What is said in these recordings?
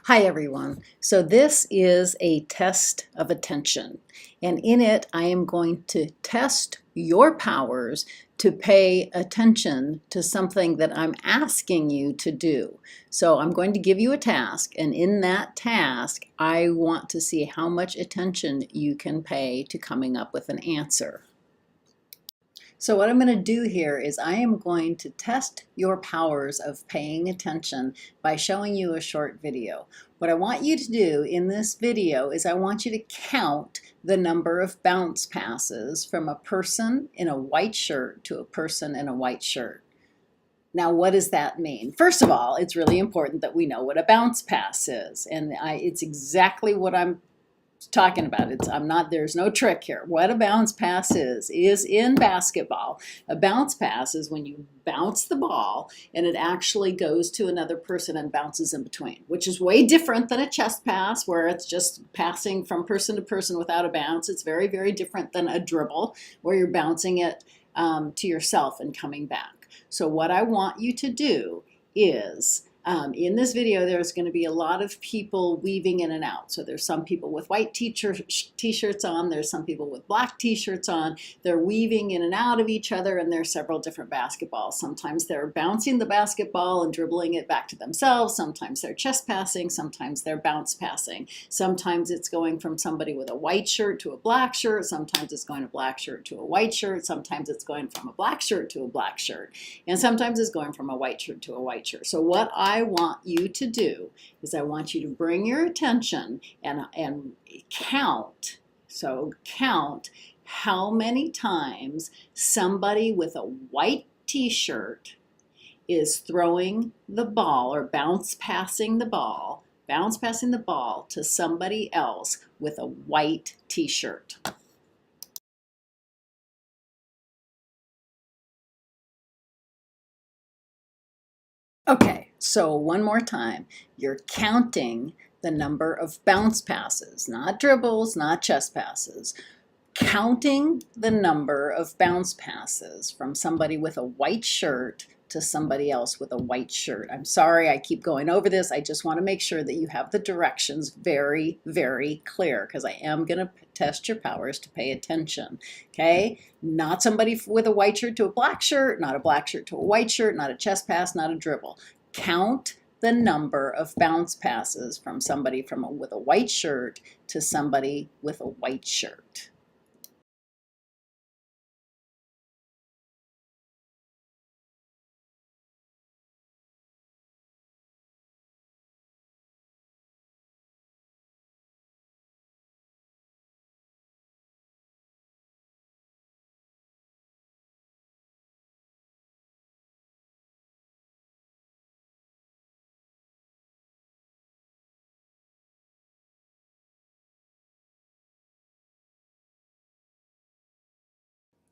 Hi everyone. So this is a test of attention, and in it I am going to test your powers to pay attention to something that I'm asking you to do. So I'm going to give you a task, and in that task I want to see how much attention you can pay to coming up with an answer. So what I'm going to do here is I am going to test your powers of paying attention by showing you a short video. What I want you to do in this video is I want you to count the number of bounce passes from a person in a white shirt to a person in a white shirt. Now, what does that mean? First of all, it's really important that we know what a bounce pass is, and it's exactly what I'm talking about. There's no trick here. What a bounce pass is in basketball. A bounce pass is when you bounce the ball and it actually goes to another person and bounces in between, which is way different than a chest pass where it's just passing from person to person without a bounce. It's very, very different than a dribble where you're bouncing it to yourself and coming back. So what I want you to do is in this video, there's going to be a lot of people weaving in and out. So there's some people with white t-shirts on. There's some people with black t-shirts on. They're weaving in and out of each other, and there's several different basketballs. Sometimes they're bouncing the basketball and dribbling it back to themselves. Sometimes they're chest passing. Sometimes they're bounce passing. Sometimes it's going from somebody with a white shirt to a black shirt. Sometimes it's going a black shirt to a white shirt. Sometimes it's going from a black shirt to a black shirt. And sometimes it's going from a white shirt to a white shirt. So what I want you to do is I want you to bring your attention and count. So count how many times somebody with a white t-shirt is throwing the ball or bounce passing the ball to somebody else with a white t-shirt. Okay, so one more time. You're counting the number of bounce passes, not dribbles, not chest passes. Counting the number of bounce passes from somebody with a white shirt to somebody else with a white shirt. I'm sorry, I keep going over this. I just want to make sure that you have the directions very, very clear because I am going to test your powers to pay attention. Okay? Not somebody with a white shirt to a black shirt, not a black shirt to a white shirt, not a chest pass, not a dribble. Count the number of bounce passes from somebody with a white shirt to somebody with a white shirt.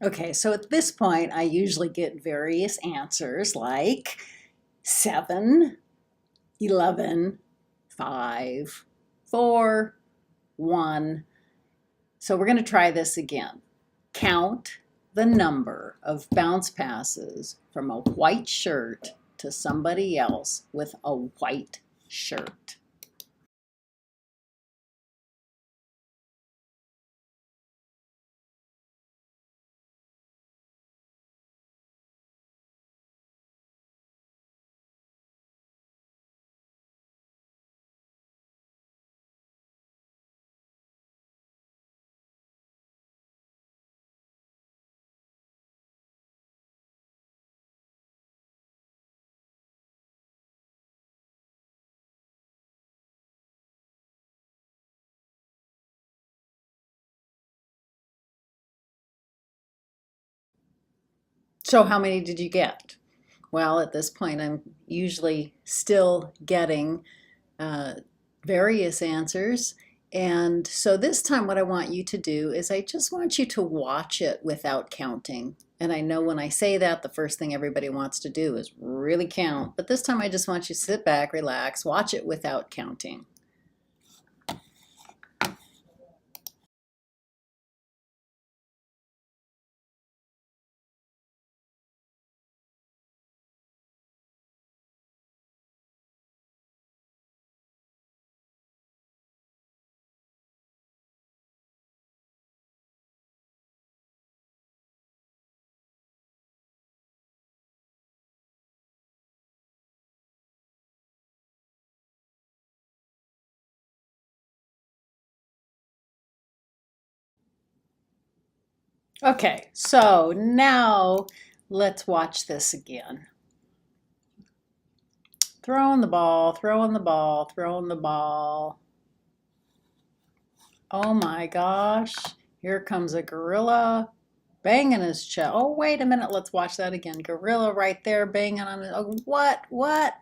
Okay, so at this point, I usually get various answers like 7, 11, 5, 4, 1. So we're going to try this again. Count the number of bounce passes from a white shirt to somebody else with a white shirt. So how many did you get? Well, at this point, I'm usually still getting uh, various answers. And so this time what I want you to do is I just want you to watch it without counting. And I know when I say that, the first thing everybody wants to do is really count. But this time I just want you to sit back, relax, watch it without counting. Okay, so now let's watch this again. Throwing the ball, throwing the ball, throwing the ball. Oh my gosh, here comes a gorilla banging his chest. Oh, wait a minute, let's watch that again. Gorilla right there banging on it. Oh, what? What?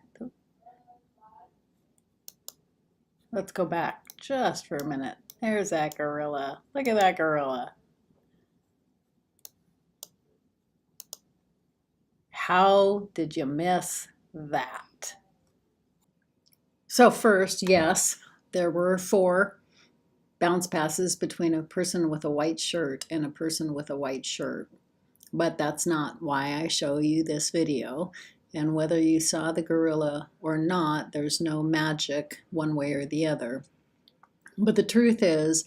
Let's go back just for a minute. There's that gorilla. Look at that gorilla. How did you miss that? So first, yes, there were 4 bounce passes between a person with a white shirt and a person with a white shirt. But that's not why I show you this video. And whether you saw the gorilla or not, there's no magic one way or the other. But the truth is,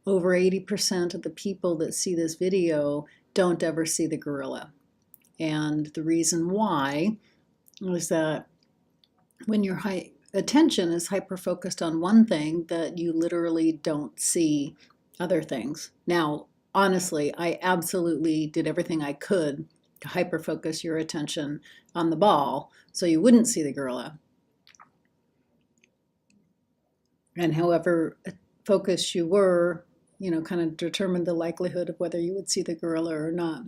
over 80% of the people that see this video don't ever see the gorilla. And the reason why is that when your attention is hyper-focused on one thing, that you literally don't see other things. Now, honestly, I absolutely did everything I could to hyper-focus your attention on the ball so you wouldn't see the gorilla. And however focused you were, kind of determined the likelihood of whether you would see the gorilla or not.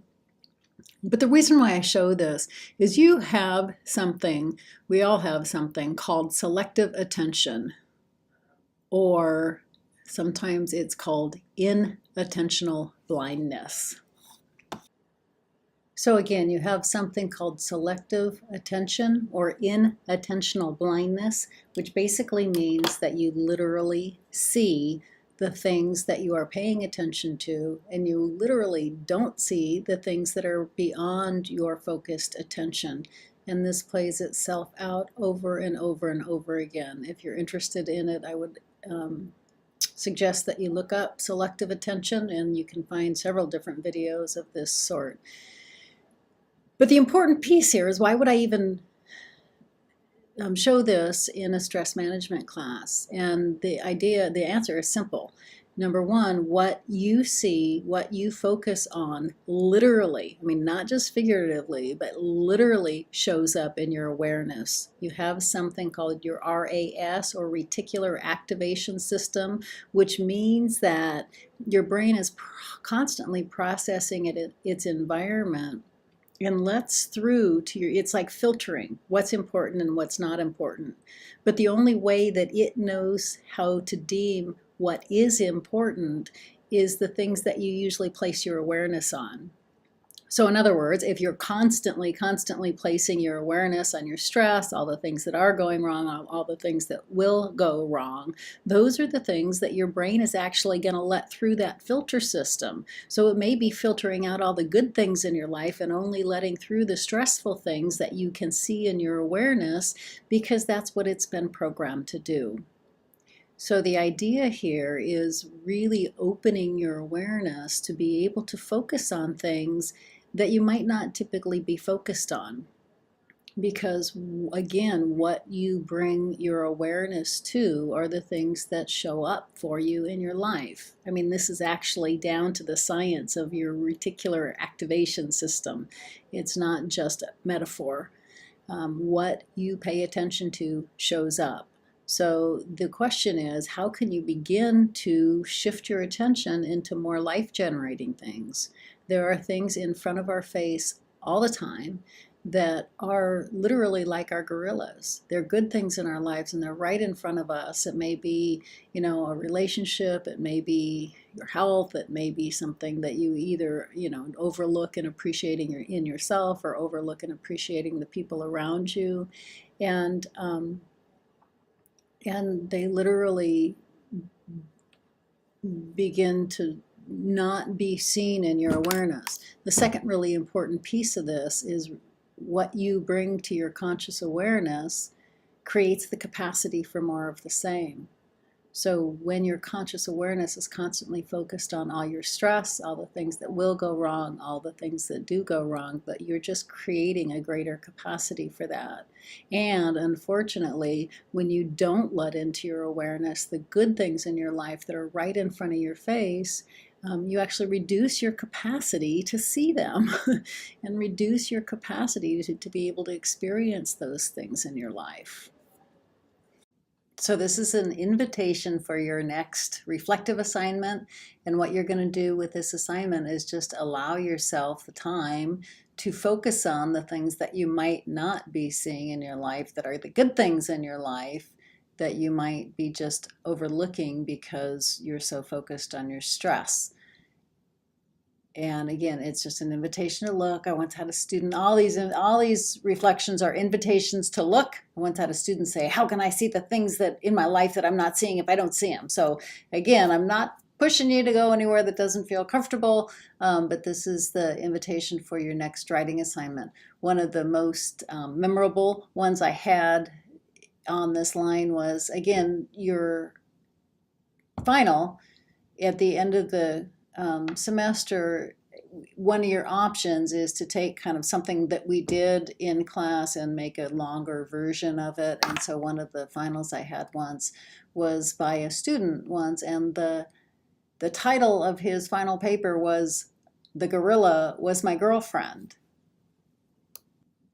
But the reason why I show this is you have something, we all have something called selective attention, or sometimes it's called inattentional blindness. So again, you have something called selective attention or inattentional blindness, which basically means that you literally see the things that you are paying attention to, and you literally don't see the things that are beyond your focused attention. And this plays itself out over and over and over again. If you're interested in it, I would suggest that you look up selective attention, and you can find several different videos of this sort. But the important piece here is, why would I even show this in a stress management class? And the answer is simple. Number one, what you see, what you focus on, literally, I mean, not just figuratively, but literally shows up in your awareness. You have something called your RAS, or reticular activation system, which means that your brain is constantly processing its environment and lets through to your, it's like filtering what's important and what's not important. But the only way that it knows how to deem what is important is the things that you usually place your awareness on. So in other words, if you're constantly placing your awareness on your stress, all the things that are going wrong, all the things that will go wrong, those are the things that your brain is actually going to let through that filter system. So it may be filtering out all the good things in your life and only letting through the stressful things that you can see in your awareness, because that's what it's been programmed to do. So the idea here is really opening your awareness to be able to focus on things that you might not typically be focused on. Because again, what you bring your awareness to are the things that show up for you in your life. I mean, this is actually down to the science of your reticular activation system. It's not just a metaphor. What you pay attention to shows up. So the question is, how can you begin to shift your attention into more life-generating things? There are things in front of our face all the time that are literally like our gorillas. They're good things in our lives, and they're right in front of us. It may be, a relationship, it may be your health, it may be something that you either, overlook in appreciating in yourself, or overlook in appreciating the people around you. And they literally begin to not be seen in your awareness. The second really important piece of this is what you bring to your conscious awareness creates the capacity for more of the same. So when your conscious awareness is constantly focused on all your stress, all the things that will go wrong, all the things that do go wrong, but you're just creating a greater capacity for that. And unfortunately, when you don't let into your awareness the good things in your life that are right in front of your face, you actually reduce your capacity to see them and reduce your capacity to be able to experience those things in your life. So this is an invitation for your next reflective assignment. And what you're going to do with this assignment is just allow yourself the time to focus on the things that you might not be seeing in your life, that are the good things in your life, that you might be just overlooking because you're so focused on your stress. And again, it's just an invitation to look. I once had a student, all these reflections are invitations to look. I once had a student say, how can I see the things that in my life that I'm not seeing if I don't see them? So again, I'm not pushing you to go anywhere that doesn't feel comfortable, but this is the invitation for your next writing assignment. One of the most memorable ones I had on this line was, again, your final at the end of the semester. One of your options is to take kind of something that we did in class and make a longer version of it. And so one of the finals I had once was by a student once, and the title of his final paper was "The Gorilla Was My Girlfriend."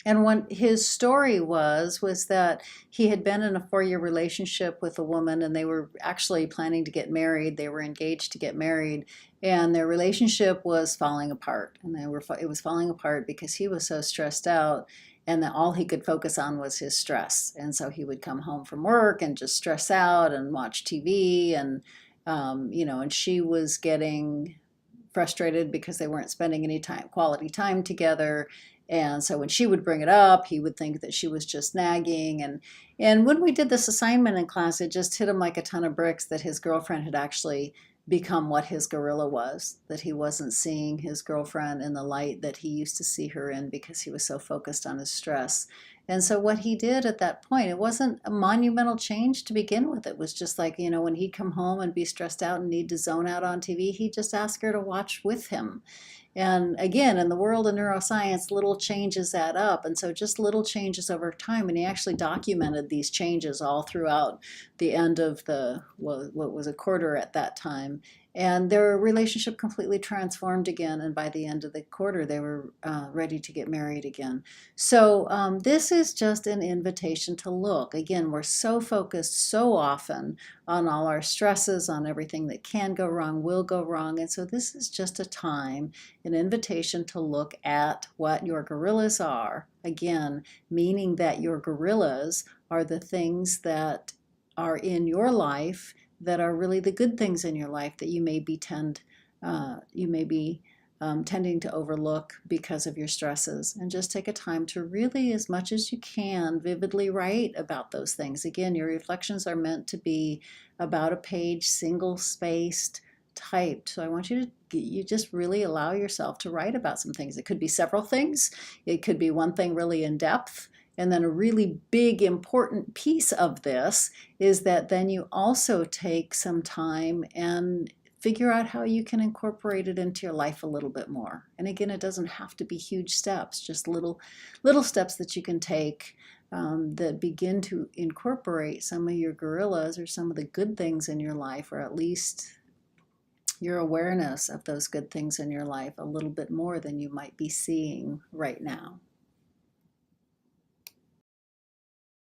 And what his story was that he had been in a 4-year relationship with a woman, and they were actually planning to get married. They were engaged to get married, and their relationship was falling apart. And it was falling apart because he was so stressed out, and that all he could focus on was his stress. And so he would come home from work and just stress out and watch TV, and and she was getting frustrated because they weren't spending any quality time together. And so when she would bring it up, he would think that she was just nagging. And when we did this assignment in class, it just hit him like a ton of bricks that his girlfriend had actually become what his gorilla was, that he wasn't seeing his girlfriend in the light that he used to see her in because he was so focused on his stress. And so what he did at that point, it wasn't a monumental change to begin with. It was just like, when he'd come home and be stressed out and need to zone out on TV, he'd just ask her to watch with him. And again, in the world of neuroscience, little changes add up. And so just little changes over time. And he actually documented these changes all throughout the end of what was a quarter at that time. And their relationship completely transformed again. And by the end of the quarter, they were ready to get married again. So this is just an invitation to look. Again, we're so focused so often on all our stresses, on everything that can go wrong, will go wrong. And so this is just a time, an invitation to look at what your gorillas are. Again, meaning that your gorillas are the things that are in your life that are really the good things in your life that you may be tending to overlook because of your stresses. And just take a time to really, as much as you can, vividly write about those things. Again, your reflections are meant to be about a page, single-spaced, typed. So I want you just really allow yourself to write about some things. It could be several things. It could be one thing really in depth. And then a really big, important piece of this is that then you also take some time and figure out how you can incorporate it into your life a little bit more. And again, it doesn't have to be huge steps, just little steps that you can take that begin to incorporate some of your gorillas or some of the good things in your life, or at least your awareness of those good things in your life a little bit more than you might be seeing right now.